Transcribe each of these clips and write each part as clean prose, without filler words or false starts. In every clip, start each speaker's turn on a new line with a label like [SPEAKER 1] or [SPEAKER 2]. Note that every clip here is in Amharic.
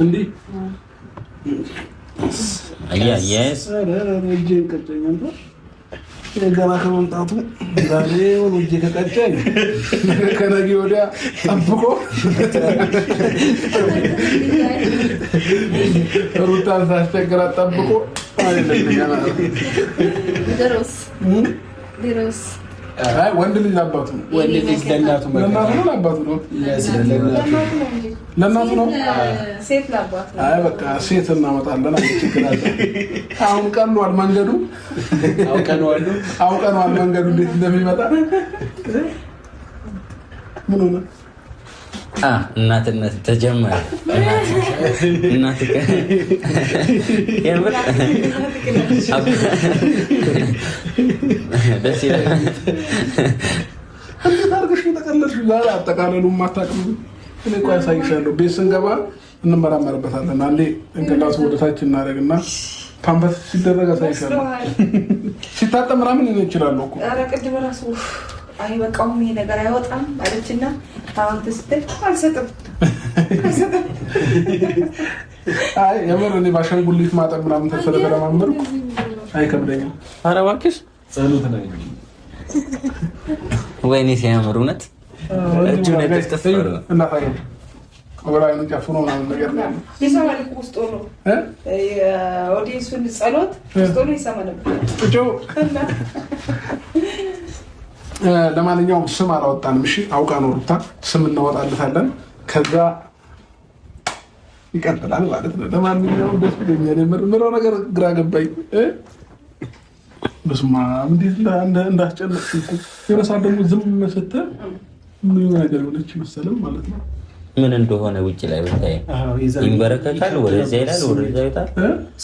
[SPEAKER 1] እንዴ
[SPEAKER 2] አያየስ
[SPEAKER 1] እጄን ቀጨኝ እንዴ ገና ከመምጣቱ ዛሬ ወንጀ ከቀጨኝ ከነገ ወዲያ ጠብቆ ሩታን ሳስቸግራት ጠብቆ አይደለም
[SPEAKER 3] ድሮስ
[SPEAKER 1] አይ ወንድ ልጅ አባቱ ነው።
[SPEAKER 4] ወንድ ልጅ ለእናቱ
[SPEAKER 1] ነው አባቱ ነው። ለእናቱ ነው።
[SPEAKER 3] ሴት ለአባቱ ነው።
[SPEAKER 1] አይ በቃ ሴት እናመጣለን። አትችግራለ። አሁን ቀኗል መንገዱ። አውቀነዋል መንገዱ እንዴት እንደሚመጣ ምን ሆነ?
[SPEAKER 2] እናትነት ተጀመረ። እናት የምር ደስ ይላል።
[SPEAKER 1] እንዴት አድርገሽ ተቀለልሽ? ዛሬ አጠቃለሉን ማታውቅም። እኔ ቆይ አሳይሻለሁ። ቤት ስንገባ እንመራመርበታለን። አንዴ እንቅላሱ ወደታች እናደርግና ፓምፐስ ሲደረግ አሳይሻለሁ። ሲታጠብ ምናምን እኔ እችላለሁ እኮ።
[SPEAKER 3] ኧረ ቅድም እራሱ አይ በቃውም ይሄ ነገር አይወጣም አለችና አሁን ስትል አልሰጥም።
[SPEAKER 1] አይ የምር እኔ ባሻንጉሊት ማጠብ ምናምን ተሰለማመርኩ አይከብደኝም።
[SPEAKER 2] ኧረ እባክሽ
[SPEAKER 4] ጸሎት ነው።
[SPEAKER 2] ወይኔ ሲያምር እውነት እጁ ነው ተስተፈረ
[SPEAKER 1] እና ታዲያ ወራይኑ ጨፍኖ ምናምን ነገር ነው
[SPEAKER 3] ይሰማል እኮ ውስጥ ሆኖ የኦዲየንሱን ጸሎት ውስጥ ሆኖ ይሰማል እኮ።
[SPEAKER 1] ለማንኛውም ስም አላወጣንም። እሺ አውቃ ነው ሩታ ስም እናወጣለታለን። ከዛ ይቀጥላል ማለት ነው። ለማንኛውም ደስ ብሎኛል። የምርምረው ነገር ግራ ገባኝ። በስማ እንዴት እንዳስጨነቅኩ የረሳ ደግሞ ዝም ስትል ምን ነገር ሆነች መሰለም ማለት ነው።
[SPEAKER 2] ምን እንደሆነ ውጭ ላይ ብታይ ይንበረከካል፣ ወደዛ ይላል፣ ወደዛ ይወጣል።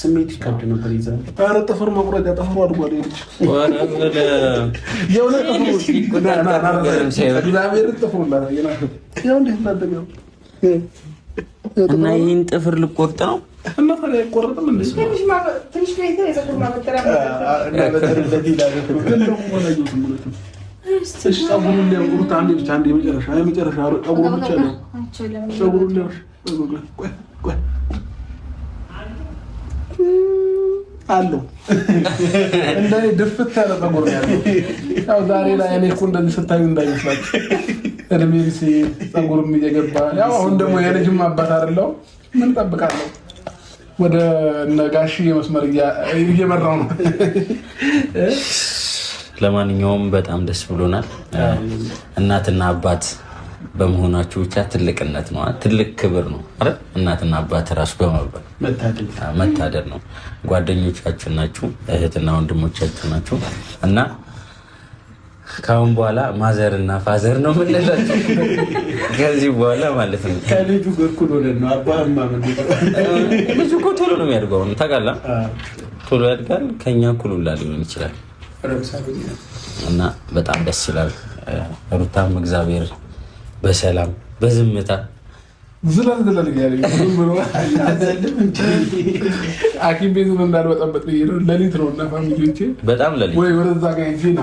[SPEAKER 4] ስሜት ይከብድ ነበር። ይዛል
[SPEAKER 1] ኧረ ጥፍር መቁረጫ ጥፍሩ አድጓል። ይልች የሆነ
[SPEAKER 2] እና ይህን ጥፍር ልቆርጥ ነው
[SPEAKER 1] እና ታዲያ አይቆረጥም እንዴ?
[SPEAKER 3] ትንሽ ቤት የፀጉር ማበጠሪያ
[SPEAKER 1] ጸጉሩን ሊያውቁት አንዴ ብቻ አንዴ የመጨረሻ ጸጉሩ ብቻ ነው። ጸጉሩን ሊያውሽ ቆይ አለው እንደኔ ድፍት ያለ ጸጉር ነው ያለው። ያው ዛሬ ላይ እኔ እኮ እንደዚህ ስታዩ እንዳይመስላችሁ እድሜ ሲ ጸጉርም እየገባ ያው አሁን ደግሞ የልጅም አባት አይደለው ምን ጠብቃለሁ። ወደ ነጋሺ መስመር እየመራው ነው።
[SPEAKER 2] ለማንኛውም በጣም ደስ ብሎናል። እናትና አባት በመሆናችሁ ብቻ ትልቅነት ነው፣ ትልቅ ክብር ነው አይደል? እናትና አባት ራሱ በመባል መታደል ነው። ጓደኞቻችሁ ናችሁ፣ እህትና ወንድሞቻችሁ ናችሁ እና ካሁን በኋላ ማዘር እና ፋዘር ነው የምንላቸው ከዚህ በኋላ ማለት ነው።
[SPEAKER 4] ከልጁ ጋር እኩል ሆነን ነው። አባህማ
[SPEAKER 2] ልጁ እኮ ቶሎ ነው የሚያድገው። ታውቃለህ፣ ቶሎ ያድጋል። ከኛ እኩል ሁላ ሊሆን ይችላል እና በጣም ደስ ይላል። ሩታም እግዚአብሔር በሰላም በዝምታ
[SPEAKER 1] ዝለል እያለ ሐኪም ቤቱን እንዳልበጠበጥ ሌሊት ነው እና ፋሚሊዎቼ
[SPEAKER 2] በጣም ሌሊት
[SPEAKER 1] ወይ ወደዛ ጋር ዜና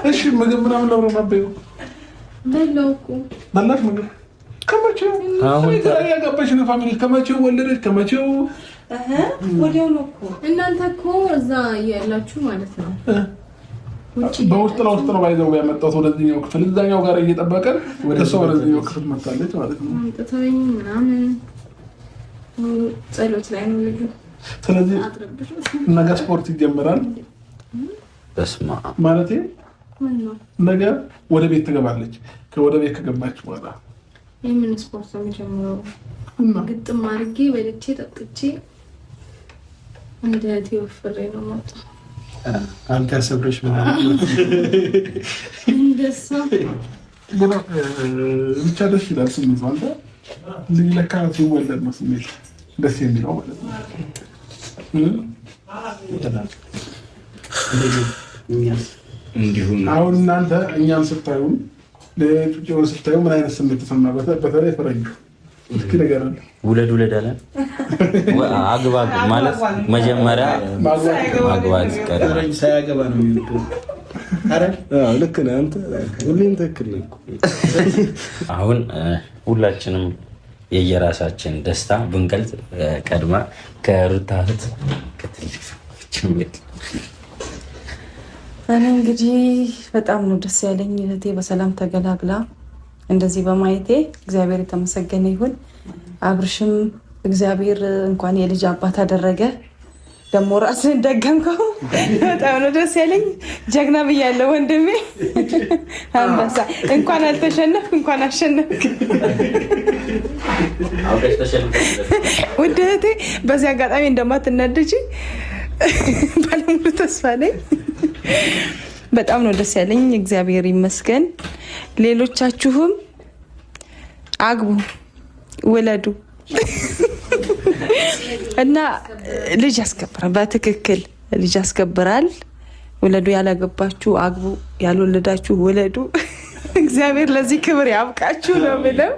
[SPEAKER 1] እሺ ምግብ ምናምን ነው ማበዩ በላሽ ምግብ ከመቼው ያጋባሽ ነው ፋሚሊ ከመቼው ወለደች ከመቼው
[SPEAKER 3] ወዲያው ነው እኮ
[SPEAKER 5] እናንተ እኮ እዛ ያላችሁ ማለት ነው።
[SPEAKER 1] በውስጥ ለውስጥ ነው ባይዘው ያመጣው ወደዚህኛው ክፍል እዛኛው ጋር እየጠበቀን ወደዚህኛው ክፍል መጣለች ማለት ነው።
[SPEAKER 5] ተተወኝ ምናምን ጸሎት ላይ ነው ልጁ።
[SPEAKER 1] ስለዚህ ነገ ስፖርት ይጀምራል።
[SPEAKER 2] በስማ
[SPEAKER 1] ማለቴ ነገ ወደ ቤት ትገባለች። ወደ ቤት ከገባች በኋላ
[SPEAKER 5] የምን ስፖርት ነው የሚጀምረው? ግጥም አድርጌ በልቼ ጠጥቼ እንደ ቴዎፍሬ ነው ማለት ነው።
[SPEAKER 4] አንተ ያሰብረሽ ማለት
[SPEAKER 5] እንደሳ
[SPEAKER 1] ብቻ ደስ ይላል ስሜቱ። አንተ ልጅ ለካ ሲወለድ ነው ስሜት ደስ የሚለው ማለት ነው።
[SPEAKER 2] እንዲሁም
[SPEAKER 1] አሁን እናንተ እኛን ስታዩ ለጩጭው ስታዩ ምን አይነት ስሜት ተሰማ? በተለይ ፈረንጁ እስኪ ነገር አለ
[SPEAKER 2] ውለድ አለ አግባ ማለት መጀመሪያ ማግባት ቀረ
[SPEAKER 4] ሳያገባ ነው የሚሉት ልክ ነህ አንተ፣ ሁሌም ትክክል ነህ።
[SPEAKER 2] አሁን ሁላችንም የየራሳችን ደስታ ብንገልጽ ቀድማ ከሩታ እህት ከትልቅ ጭምር
[SPEAKER 3] እኔ እንግዲህ በጣም ነው ደስ ያለኝ እህቴ በሰላም ተገላግላ እንደዚህ በማየቴ እግዚአብሔር የተመሰገነ ይሁን። አብርሽም እግዚአብሔር እንኳን የልጅ አባት አደረገ። ደግሞ ራስን ደገምከው። በጣም ነው ደስ ያለኝ። ጀግና ብያለሁ ወንድሜ። አንበሳ እንኳን አልተሸነፍክ እንኳን አሸነፍክ። ውድ እህቴ በዚህ አጋጣሚ እንደማትናደጂ ባለሙሉ ተስፋ ነኝ። በጣም ነው ደስ ያለኝ። እግዚአብሔር ይመስገን። ሌሎቻችሁም አግቡ፣ ውለዱ እና ልጅ ያስከብራል። በትክክል ልጅ ያስከብራል። ውለዱ። ያላገባችሁ አግቡ፣ ያልወለዳችሁ ውለዱ። እግዚአብሔር ለዚህ ክብር ያብቃችሁ ነው ብለው